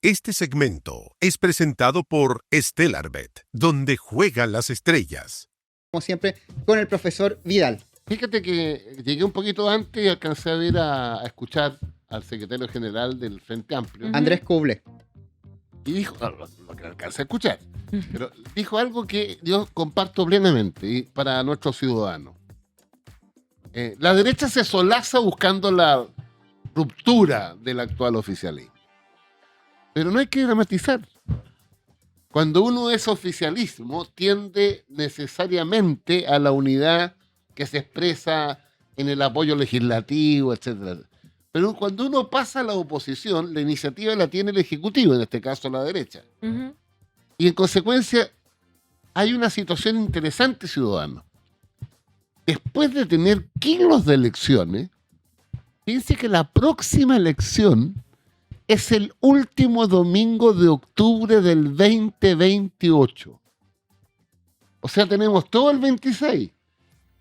Este segmento es presentado por Stellarbet, donde juegan las estrellas. Como siempre, con el profesor Vidal. Fíjate que llegué un poquito antes y alcancé a ver a escuchar al secretario general del Frente Amplio. Andrés Kuble. Y dijo, lo que alcancé a escuchar, pero dijo algo que yo comparto plenamente y para nuestros ciudadanos. La derecha se solaza buscando la ruptura del actual oficialismo. Pero no hay que dramatizar. Cuando uno es oficialismo, tiende necesariamente a la unidad que se expresa en el apoyo legislativo, etcétera. Pero cuando uno pasa a la oposición, la iniciativa la tiene el Ejecutivo, en este caso la derecha. Uh-huh. Y en consecuencia, hay una situación interesante, ciudadano. Después de tener kilos de elecciones, fíjense que la próxima elección es el último domingo de octubre del 2028. O sea, tenemos todo el 26,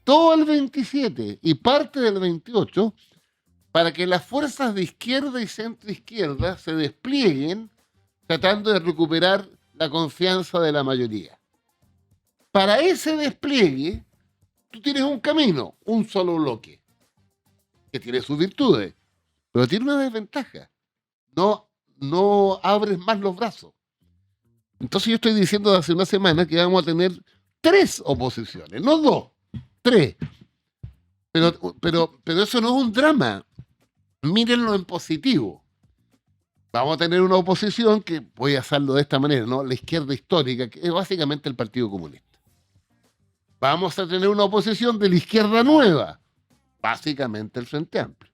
todo el 27 y parte del 28 para que las fuerzas de izquierda y centro-izquierda se desplieguen tratando de recuperar la confianza de la mayoría. Para ese despliegue, tú tienes un camino, un solo bloque, que tiene sus virtudes, pero tiene una desventaja. No abres más los brazos. Entonces yo estoy diciendo hace una semana que vamos a tener 3 oposiciones, no 2, 3. Pero eso no es un drama. Mírenlo en positivo. Vamos a tener una oposición que, voy a hacerlo de esta manera, ¿no? La izquierda histórica, que es básicamente el Partido Comunista. Vamos a tener una oposición de la izquierda nueva, básicamente el Frente Amplio.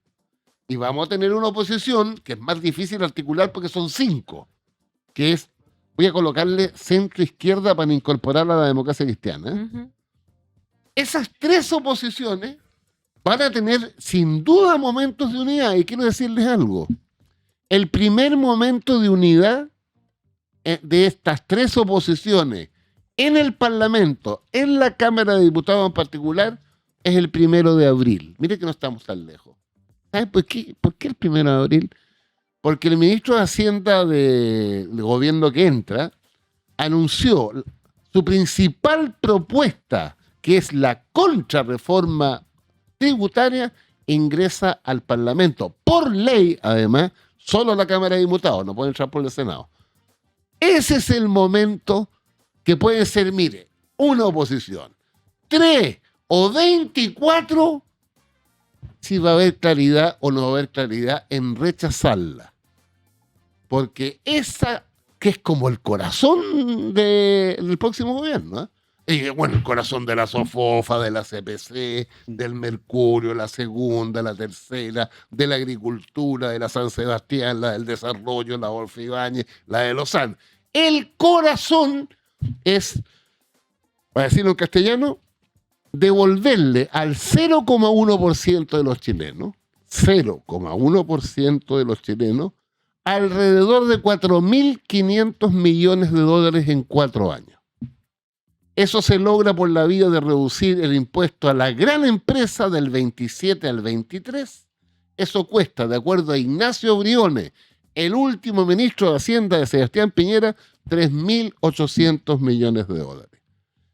Y vamos a tener una oposición que es más difícil articular porque son 5, que es, voy a colocarle centro-izquierda para incorporarla a la democracia cristiana. Uh-huh. Esas 3 oposiciones van a tener sin duda momentos de unidad. Y quiero decirles algo. El primer momento de unidad de estas 3 oposiciones en el Parlamento, en la Cámara de Diputados en particular, es el 1 de abril. Mire que no estamos tan lejos. ¿Sabe por qué el 1 de abril? Porque el ministro de Hacienda del gobierno que entra anunció su principal propuesta, que es la contrarreforma tributaria, ingresa al Parlamento. Por ley, además, solo a la Cámara de Diputados, no puede entrar por el Senado. Ese es el momento que puede ser, mire, una oposición, 3 o 24, si va a haber claridad o no va a haber claridad en rechazarla. Porque esa que es como el corazón del próximo gobierno, ¿eh? Y bueno, el corazón de la SOFOFA, de la CPC, del Mercurio, la segunda, la tercera, de la agricultura, de la San Sebastián, la del desarrollo, la Adolfo Ibáñez, la de Lozán. El corazón es, para decirlo en castellano, devolverle al 0,1% de los chilenos, 0,1% de los chilenos, alrededor de 4.500 millones de dólares en 4 años. Eso se logra por la vía de reducir el impuesto a la gran empresa del 27 al 23. Eso cuesta, de acuerdo a Ignacio Briones, el último ministro de Hacienda de Sebastián Piñera, 3.800 millones de dólares.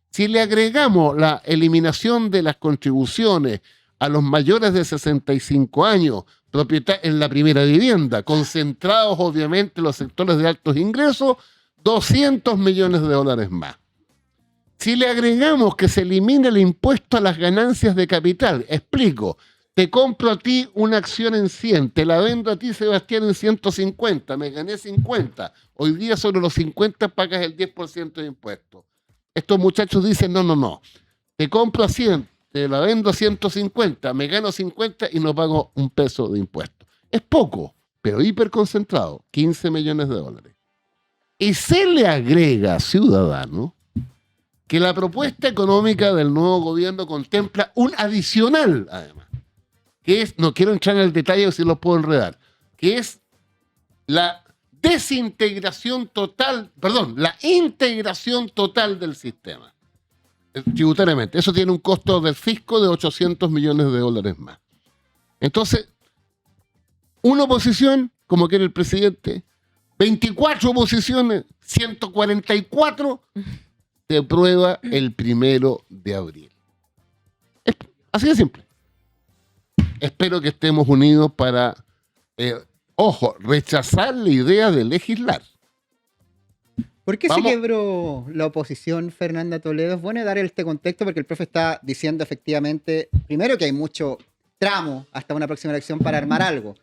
Si le agregamos la eliminación de las contribuciones a los mayores de 65 años en la primera vivienda, concentrados obviamente en los sectores de altos ingresos, 200 millones de dólares más. Si le agregamos que se elimina el impuesto a las ganancias de capital, explico, te compro a ti una acción en 100, te la vendo a ti, Sebastián, en 150, me gané 50, hoy día sobre los 50 pagas el 10% de impuesto. Estos muchachos dicen, no, te compro a 100, te la vendo a 150, me gano 50 y no pago un peso de impuesto. Es poco, pero hiperconcentrado, 15 millones de dólares. Y se le agrega, ciudadano, que la propuesta económica del nuevo gobierno contempla un adicional, además, que es, no quiero entrar en el detalle si los puedo enredar, que es la integración total del sistema, tributariamente. Eso tiene un costo del fisco de 800 millones de dólares más. Entonces, una oposición, como quiere el presidente, 24 oposiciones, 144 se aprueba el 1 de abril. Así de simple. Espero que estemos unidos para, rechazar la idea de legislar. ¿Por qué se quebró la oposición, Fernanda Toledo? Es bueno dar este contexto porque el profe está diciendo efectivamente, primero que hay mucho tramo hasta una próxima elección para armar algo.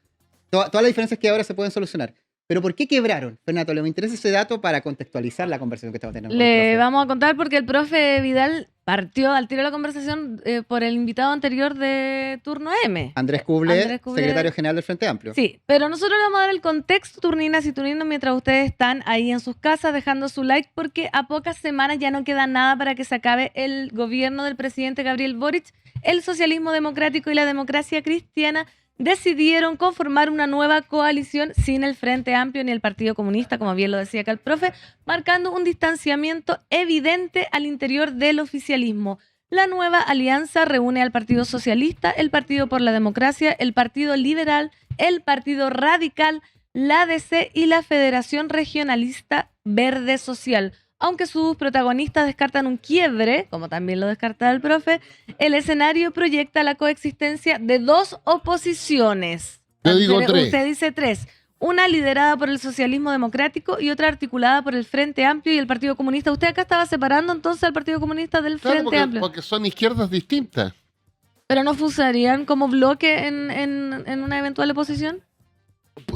Todas las diferencias que ahora se pueden solucionar. Pero ¿por qué quebraron, Fernanda Toledo? Me interesa ese dato para contextualizar la conversación que estamos teniendo. Le vamos a contar porque el profe Vidal partió al tiro de la conversación por el invitado anterior de Turno M. Andrés Kubler, secretario general del Frente Amplio. Sí, pero nosotros le vamos a dar el contexto, turninas y turninos, mientras ustedes están ahí en sus casas dejando su like, porque a pocas semanas ya no queda nada para que se acabe el gobierno del presidente Gabriel Boric. El socialismo democrático y la democracia cristiana decidieron conformar una nueva coalición sin el Frente Amplio ni el Partido Comunista, como bien lo decía acá el profe, marcando un distanciamiento evidente al interior del oficialismo. La nueva alianza reúne al Partido Socialista, el Partido por la Democracia, el Partido Liberal, el Partido Radical, la ADC y la Federación Regionalista Verde Social. Aunque sus protagonistas descartan un quiebre, como también lo descarta el profe, el escenario proyecta la coexistencia de dos oposiciones. Yo digo tres. Usted dice tres. Una liderada por el socialismo democrático y otra articulada por el Frente Amplio y el Partido Comunista. ¿Usted acá estaba separando entonces al Partido Comunista del Frente Amplio? Porque son izquierdas distintas. ¿Pero no funcionarían como bloque en una eventual oposición?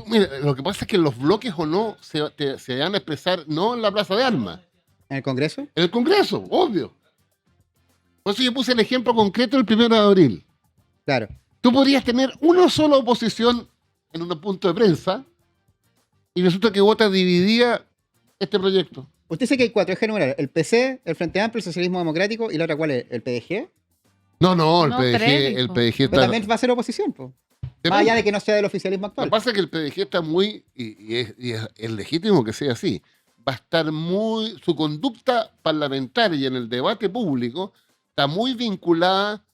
Mira, lo que pasa es que los bloques o no se van a expresar no en la Plaza de Armas. ¿En el Congreso? En el Congreso, obvio. Por eso yo puse el ejemplo concreto del 1 de abril. Claro. Tú podrías tener una sola oposición en un punto de prensa y resulta que vota dividida este proyecto. Usted dice que hay cuatro ejes numerales. El PC, el Frente Amplio, el Socialismo Democrático y la otra, ¿cuál es? ¿El PDG? No, el No, PDG, tres, el po. PDG Pero está... también va a ser oposición, po. Más allá de que no sea del oficialismo Lo actual. que pasa es que el PDG está muy, y es legítimo que sea así, va a estar muy, su conducta parlamentaria y en el debate público está muy vinculada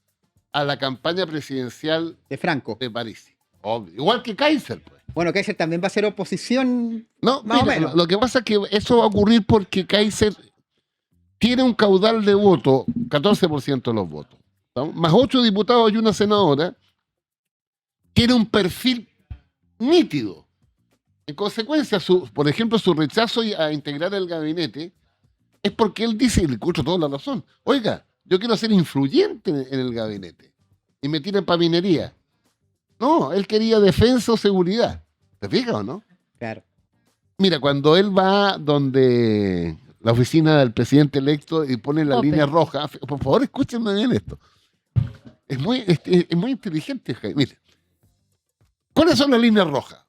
a la campaña presidencial De Franco. de París. Obvio. Igual que Kaiser, pues. Bueno, Kaiser también va a ser oposición. No, más mira, o menos. lo que pasa es que eso va a ocurrir porque Kaiser tiene un caudal de votos, 14% de los votos, ¿no? Más 8 diputados y una senadora, tiene un perfil nítido. En consecuencia, por ejemplo, su rechazo a integrar el gabinete es porque él dice, y le escucho toda la razón, oiga, yo quiero ser influyente en el gabinete y me tiran para minería. No, él quería defensa o seguridad. ¿Te fijas o no? Claro. Mira, cuando él va donde la oficina del presidente electo y pone la línea roja, por favor, escúchenme bien esto. Es muy inteligente, Jaime. Mire, ¿cuáles son las líneas rojas?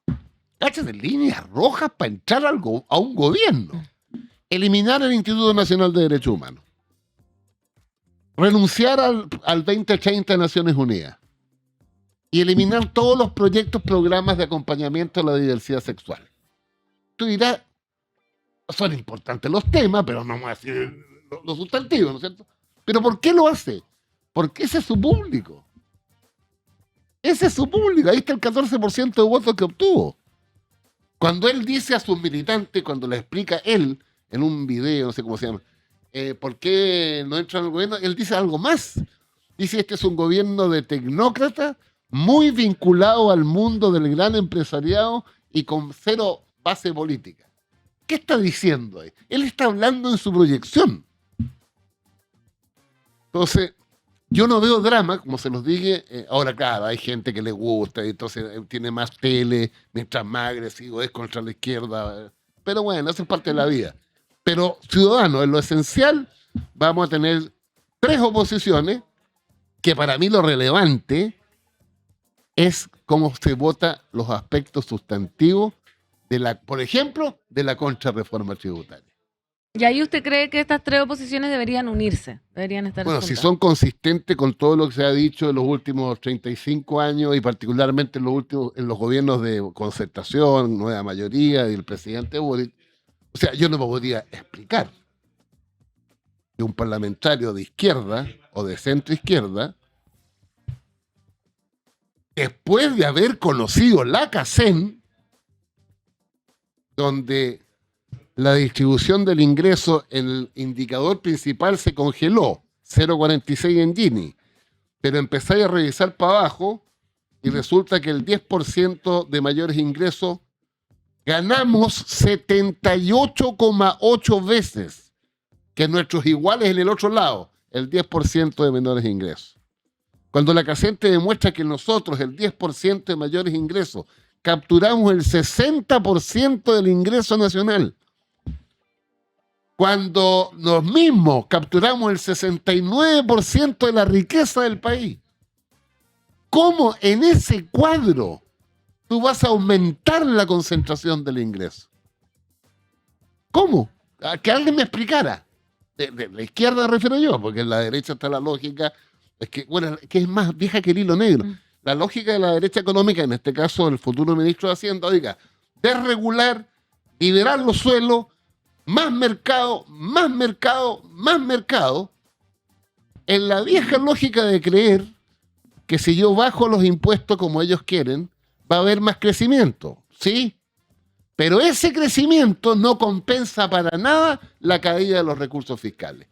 Cáchate, líneas rojas para entrar a un gobierno. Eliminar el Instituto Nacional de Derechos Humanos. Renunciar al 2030 de Naciones Unidas. Y eliminar todos los programas de acompañamiento a la diversidad sexual. Tú dirás, son importantes los temas, pero no vamos a decir los sustantivos, ¿no es cierto? ¿Pero por qué lo hace? Porque ese es su público. Ese es su público. Ahí está el 14% de votos que obtuvo. Cuando él dice a sus militantes, cuando le explica él, en un video, no sé cómo se llama, por qué no entran al gobierno, él dice algo más. Dice, este es un gobierno de tecnócratas, muy vinculado al mundo del gran empresariado y con cero base política. ¿Qué está diciendo ahí? Él está hablando en su proyección. Entonces, yo no veo drama, como se los dije. Ahora, claro, hay gente que le gusta y entonces tiene más tele, mientras más agresivo es contra la izquierda. Pero bueno, eso es parte de la vida. Pero, ciudadanos, en lo esencial, vamos a tener 3 oposiciones que para mí lo relevante es cómo se vota los aspectos sustantivos por ejemplo, de la contrarreforma tributaria. ¿Y ahí usted cree que estas 3 oposiciones deberían unirse? Deberían estar Bueno, juntas. si son consistentes con todo lo que se ha dicho en los últimos 35 años y particularmente en los gobiernos de concertación, nueva mayoría y el presidente Boric, o sea, yo no me podría explicar que un parlamentario de izquierda o de centro izquierda, después de haber conocido la CACEN, donde la distribución del ingreso, el indicador principal se congeló, 0,46 en Gini, pero empezáis a revisar para abajo y resulta que el 10% de mayores ingresos ganamos 78,8 veces que nuestros iguales en el otro lado, el 10% de menores ingresos. Cuando la Cacente demuestra que nosotros, el 10% de mayores ingresos, capturamos el 60% del ingreso nacional. Cuando nos mismos capturamos el 69% de la riqueza del país. ¿Cómo en ese cuadro tú vas a aumentar la concentración del ingreso? ¿Cómo? Que alguien me explicara. De la izquierda me refiero yo, porque en la derecha está la lógica, que es más vieja que el hilo negro. La lógica de la derecha económica, en este caso el futuro ministro de Hacienda, oiga, desregular, liberar los suelos, más mercado, más mercado, más mercado, en la vieja lógica de creer que si yo bajo los impuestos como ellos quieren, va a haber más crecimiento, ¿sí? Pero ese crecimiento no compensa para nada la caída de los recursos fiscales.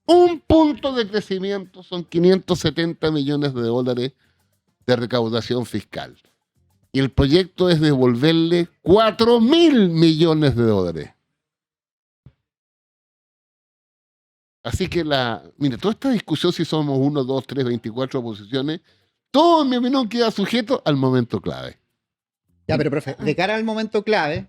Un punto de crecimiento son 570 millones de dólares de recaudación fiscal. Y el proyecto es devolverle 4.000 millones de dólares. Así que mire, toda esta discusión si somos 1, 2, 3, 24 oposiciones, todo en mi opinión queda sujeto al momento clave. Ya, pero profe, de cara al momento clave,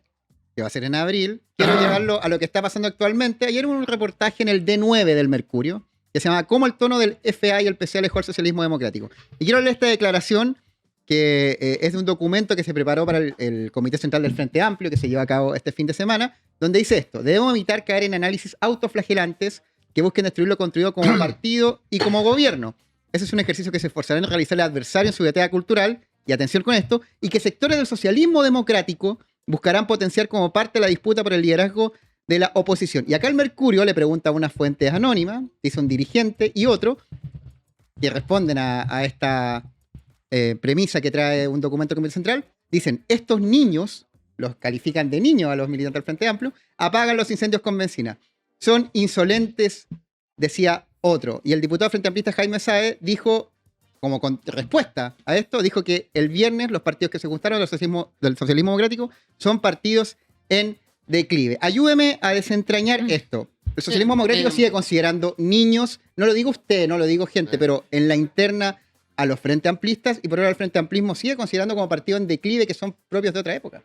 que va a ser en abril, quiero llevarlo a lo que está pasando actualmente. Ayer hubo un reportaje en el D9 del Mercurio que se llama ¿Cómo el tono del FA y el PC alejó al socialismo democrático? Y quiero leer esta declaración que es de un documento que se preparó para el Comité Central del Frente Amplio que se lleva a cabo este fin de semana, donde dice esto: debemos evitar caer en análisis autoflagelantes que busquen destruir lo construido como partido y como gobierno. Ese es un ejercicio que se esforzará en realizar el adversario en su batalla cultural, y atención con esto, y que sectores del socialismo democrático buscarán potenciar como parte de la disputa por el liderazgo de la oposición. Y acá el Mercurio le pregunta a unas fuentes anónimas, dice un dirigente y otro, que responden a esta premisa que trae un documento del Comité Central. Dicen, estos niños, los califican de niños a los militantes del Frente Amplio, apagan los incendios con benzina. Son insolentes, decía otro. Y el diputado frente amplista Jaime Sáez dijo, como respuesta a esto, dijo que el viernes los partidos que se juntaron del socialismo democrático son partidos en declive. Ayúdeme a desentrañar esto. El socialismo democrático sigue considerando niños, no lo digo usted, no lo digo gente, pero en la interna a los frente amplistas, y por ahora el frente amplismo sigue considerando como partido en declive que son propios de otra época.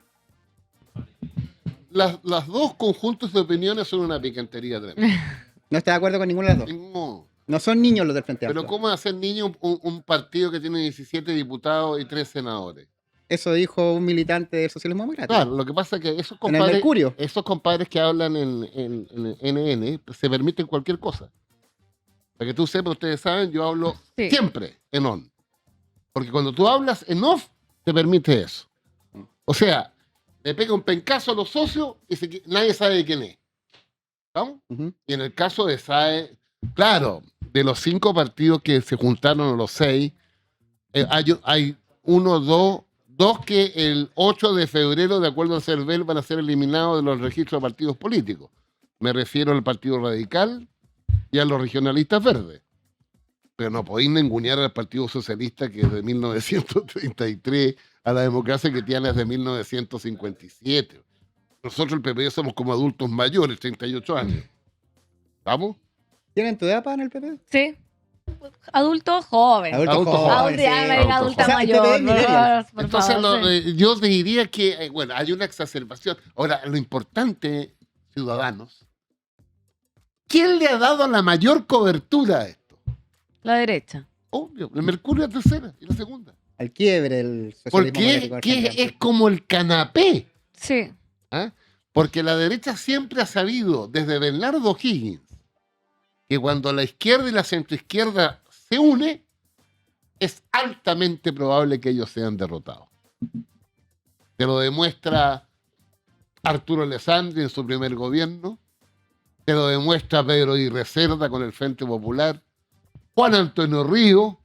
Las dos conjuntos de opiniones son una picantería tremenda. No está de acuerdo con ninguna de las dos. No son niños los del Frente Amplio. Pero ¿cómo hacer niño un partido que tiene 17 diputados y 3 senadores? Eso dijo un militante del socialismo democrático. Claro, lo que pasa es que esos compadres que hablan en NN se permiten cualquier cosa. Para que tú sepas, ustedes saben, yo hablo siempre en on. Porque cuando tú hablas en off, te permite eso. O sea, le pega un pencazo a los socios y nadie sabe de quién es. ¿Vamos? Uh-huh. Y en el caso de SAE, claro, de los 5 partidos que se juntaron, los 6, hay 2 que el 8 de febrero, de acuerdo al CERVEL, van a ser eliminados de los registros de partidos políticos. Me refiero al Partido Radical y a los regionalistas verdes. Pero no podéis ningunear al Partido Socialista, que es de 1933, a la democracia cristiana es de 1957. Nosotros, el PP, somos como adultos mayores, 38 años. ¿Vamos? ¿Tienen tu edad, en el PP? Sí. Adulto joven. Adulta mayor. Entonces, yo te diría que, hay una exacerbación. Ahora, lo importante, ciudadanos, ¿quién le ha dado la mayor cobertura a esto? La derecha. Obvio, el Mercurio es la tercera y la segunda. Al quiebre el socialismo. Porque es como el canapé. Sí. ¿Ah? Porque la derecha siempre ha sabido, desde Bernardo Higgins, que cuando la izquierda y la centroizquierda se unen, es altamente probable que ellos sean derrotados. Te lo demuestra Arturo Alessandri en su primer gobierno, te lo demuestra Pedro Aguirre Cerda con el Frente Popular, Juan Antonio Río,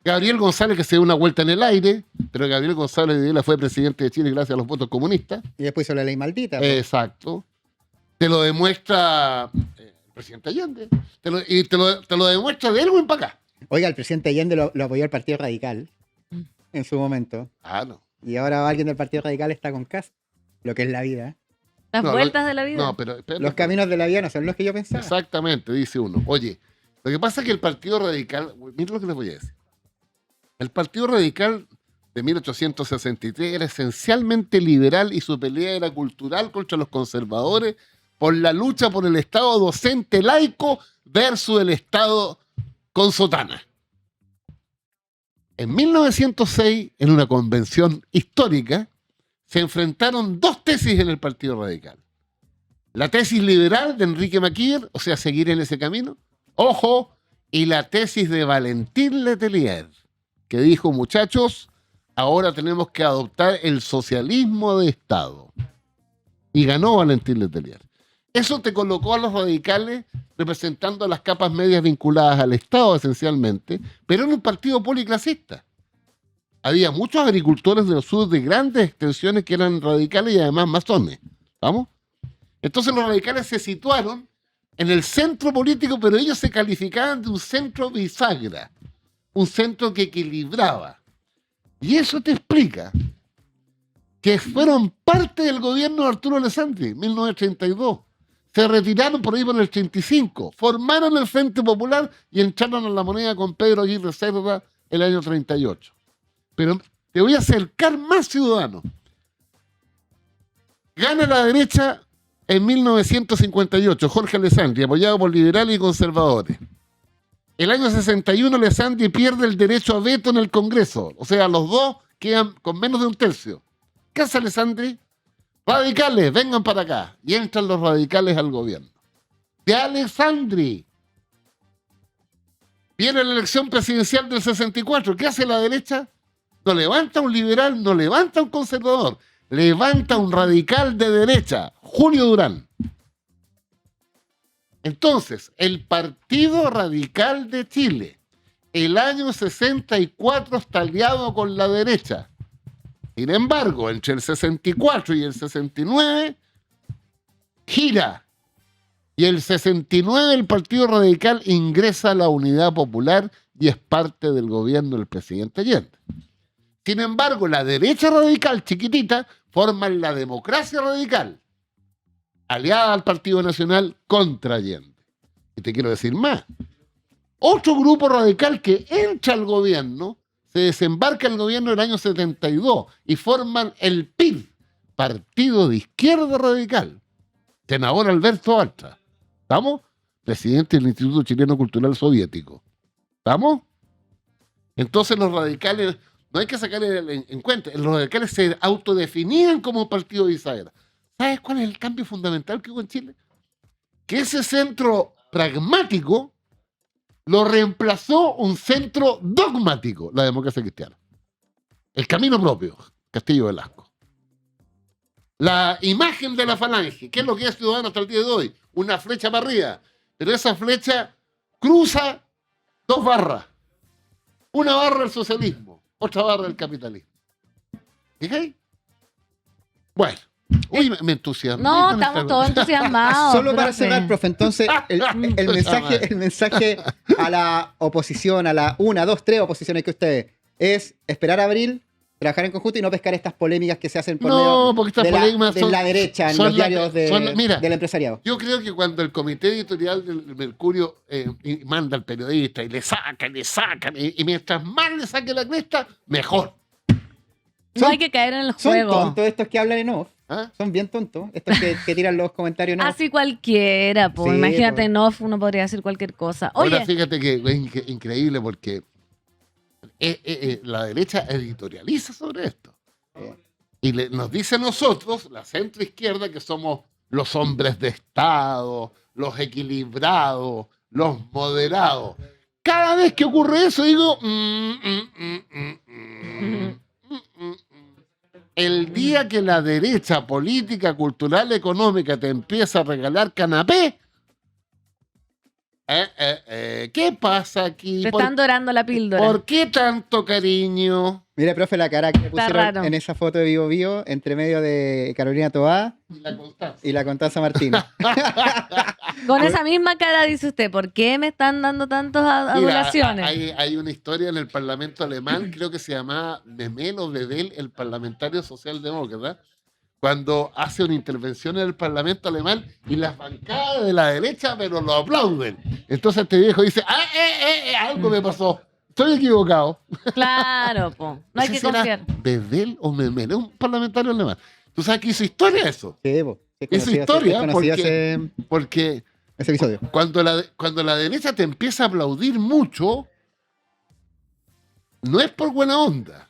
Gabriel González, que se dio una vuelta en el aire, pero Gabriel González de Videla fue presidente de Chile gracias a los votos comunistas. Y después hizo la ley maldita. pues. Exacto. Te lo demuestra el presidente Allende. Te lo demuestra de Elwin para acá. Oiga, el presidente Allende lo apoyó el Partido Radical en su momento. Ah, no. Y ahora alguien del Partido Radical está con Kast. Lo que es la vida. Las No, vueltas de la vida. No, pero Los caminos de la vida no son los que yo pensaba. exactamente, dice uno. Oye, lo que pasa es que el Partido Radical, mira lo que les voy a decir. El Partido Radical de 1863 era esencialmente liberal y su pelea era cultural contra los conservadores por la lucha por el Estado docente laico versus el Estado con sotana. En 1906, en una convención histórica, se enfrentaron dos tesis en el Partido Radical. La tesis liberal de Enrique Maquier, o sea, seguir en ese camino, ojo, y la tesis de Valentín Letelier, que dijo, muchachos, ahora tenemos que adoptar el socialismo de Estado. Y ganó Valentín Letelier. Eso te colocó a los radicales representando a las capas medias vinculadas al Estado, esencialmente, pero en un partido policlasista. Había muchos agricultores del sur de grandes extensiones que eran radicales y además masones. ¿Vamos? Entonces los radicales se situaron en el centro político, pero ellos se calificaban de un centro bisagra, un centro que equilibraba. Y eso te explica que fueron parte del gobierno de Arturo Alessandri en 1932. Se retiraron por ahí por el 35, formaron el Frente Popular y entraron a la Moneda con Pedro Aguirre Cerda el año 38. Pero te voy a acercar más, ciudadano. Gana la derecha en 1958, Jorge Alessandri, apoyado por liberales y conservadores. El año 61, Alessandri pierde el derecho a veto en el Congreso. O sea, los dos quedan con menos de un tercio. ¿Qué hace Alessandri? Radicales, vengan para acá. Y entran los radicales al gobierno. De Alessandri. Viene la elección presidencial del 64. ¿Qué hace la derecha? No levanta un liberal, no levanta un conservador. Levanta un radical de derecha, Julio Durán. Entonces, el Partido Radical de Chile, el año 64 está aliado con la derecha. Sin embargo, entre el 64 y el 69, gira. Y el 69 el Partido Radical ingresa a la Unidad Popular y es parte del gobierno del presidente Allende. Sin embargo, la derecha radical chiquitita forma la Democracia Radical, aliada al Partido Nacional contra Allende. Y te quiero decir más. Otro grupo radical que entra al gobierno, se desembarca el gobierno en el año 72 y forman el PIR, Partido de Izquierda Radical. Senador Alberto Altra. ¿Estamos? Presidente del Instituto Chileno Cultural Soviético. ¿Estamos? Entonces los radicales, no hay que sacar en cuenta, los radicales se autodefinían como partido de bisagra. ¿Sabes cuál es el cambio fundamental que hubo en Chile? Que ese centro pragmático lo reemplazó un centro dogmático, la democracia cristiana. El camino propio, Castillo Velasco. La imagen de la falange, ¿qué es lo que es ciudadano hasta el día de hoy? Una flecha para arriba, pero esa flecha cruza dos barras. Una barra del socialismo, otra barra del capitalismo. ¿Fíjate? Bueno. Uy, me entusiasmé. No, estamos todos entusiasmados. Solo para profe. cerrar, profe, entonces el mensaje a la oposición, a la 1, 2, 3 oposiciones que usted es esperar a abril, trabajar en conjunto y no pescar estas polémicas que se hacen por medio porque estas de polémicas de la derecha en los diarios mira, del empresariado. Yo creo que cuando el comité editorial del Mercurio manda al periodista y le sacan, y mientras más le saque la cresta, mejor. No hay que caer en el Son juego. tontos estos que hablan en off. ¿Ah? Son bien tontos. Estos que tiran los comentarios en off. Así cualquiera, pues. Sí, Imagínate, pues. en off uno podría decir cualquier cosa. Oye, Ahora fíjate que es increíble porque la derecha editorializa sobre esto. Y nos dice a nosotros, la centroizquierda, que somos los hombres de Estado, los equilibrados, los moderados. Cada vez que ocurre eso digo... El día que la derecha política, cultural, económica te empieza a regalar canapé, ¿Qué pasa aquí? Te están dorando la píldora. ¿Por qué tanto cariño? Mire, profe, la cara que le Está pusieron raro. en esa foto de Vivo Vivo entre medio de Carolina Toá La Constanza. y la Constanza Martínez. Con esa misma cara dice usted, ¿por qué me están dando tantas Mira, adulaciones? hay una historia en el Parlamento alemán, creo que se llamaba Memel o Wedel, el parlamentario socialdemócrata, cuando hace una intervención en el Parlamento alemán y las bancadas de la derecha, pero lo aplauden. Entonces este viejo dice, algo me pasó, estoy equivocado. Claro, po. No hay sé que si era confiar. Wedel o Memel, es un parlamentario alemán. ¿Tú sabes que hizo historia eso? Sí, po. Sí, Es conocido, historia, sí, conocido porque- Porque ese episodio. cuando la derecha te empieza a aplaudir mucho, no es por buena onda.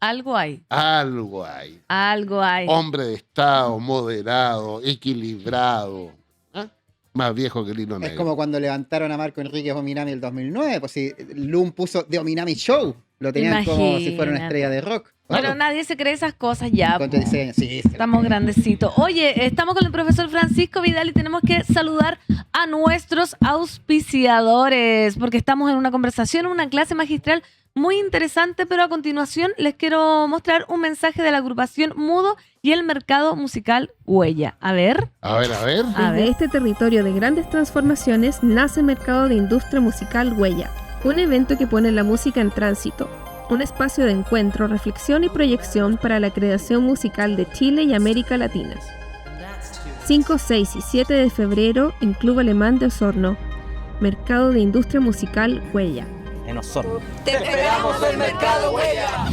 Algo hay. Algo hay. Algo hay. Hombre de Estado, moderado, equilibrado. ¿Ah? Más viejo que Lino Es Negro. como cuando levantaron a Marco Enríquez Ominami el 2009. Pues si Loom puso The Ominami Show, lo tenían como si fuera una Imagínate. estrella de rock. Pero Claro. nadie se cree esas cosas ya. Con po. 16 años. Sí, se la Estamos creen. grandecitos. Oye, estamos con el profesor Francisco Vidal y tenemos que saludar a nuestros auspiciadores porque estamos en una conversación, una clase magistral muy interesante, pero a continuación les quiero mostrar un mensaje de la agrupación Mudo y el mercado musical Huella. A ver. A ver. A Desde ver. este territorio de grandes transformaciones nace el Mercado de Industria Musical Huella, un evento que pone la música en tránsito, un espacio de encuentro, reflexión y proyección para la creación musical de Chile y América Latina. 5, 6 y 7 de febrero en Club Alemán de Osorno. Mercado de Industria Musical Huella. En Osorno. ¡Te esperamos en Mercado Huella!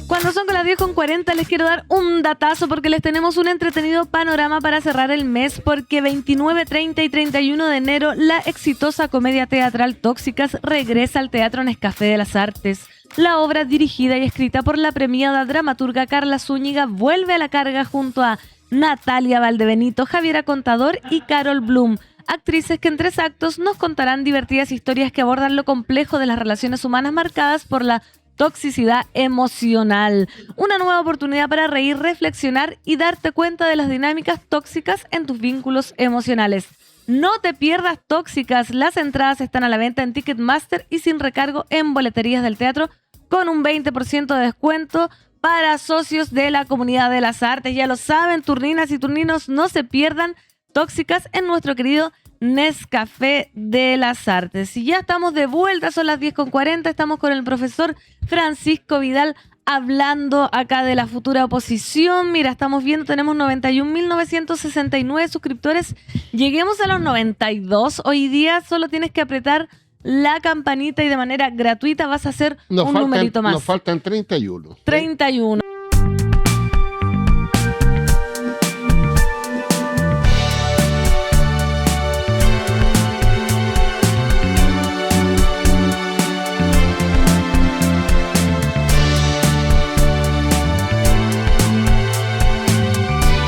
Cuando son con las 10:40 les quiero dar un datazo porque les tenemos un entretenido panorama para cerrar el mes porque 29, 30 y 31 de enero la exitosa comedia teatral Tóxicas regresa al Teatro Nescafé de las Artes. La obra dirigida y escrita por la premiada dramaturga Carla Zúñiga vuelve a la carga junto a Natalia Valdebenito, Javiera Contador y Carol Bloom, actrices que en 3 actos nos contarán divertidas historias que abordan lo complejo de las relaciones humanas marcadas por la toxicidad emocional. Una nueva oportunidad para reír, reflexionar y darte cuenta de las dinámicas tóxicas en tus vínculos emocionales. No te pierdas Tóxicas. Las entradas están a la venta en Ticketmaster y sin recargo en boleterías del teatro con un 20% de descuento para socios de la comunidad de las artes. Ya lo saben, turninas y turninos, no se pierdan Tóxicas en nuestro querido Nescafé de las Artes. Y ya estamos de vuelta, son las 10:40, estamos con el profesor Francisco Vidal hablando acá de la futura oposición. Mira, estamos viendo, tenemos 91.969 suscriptores. Lleguemos a los 92. Hoy día solo tienes que apretar la campanita y de manera gratuita vas a hacer un numerito más. Nos faltan 31. 31.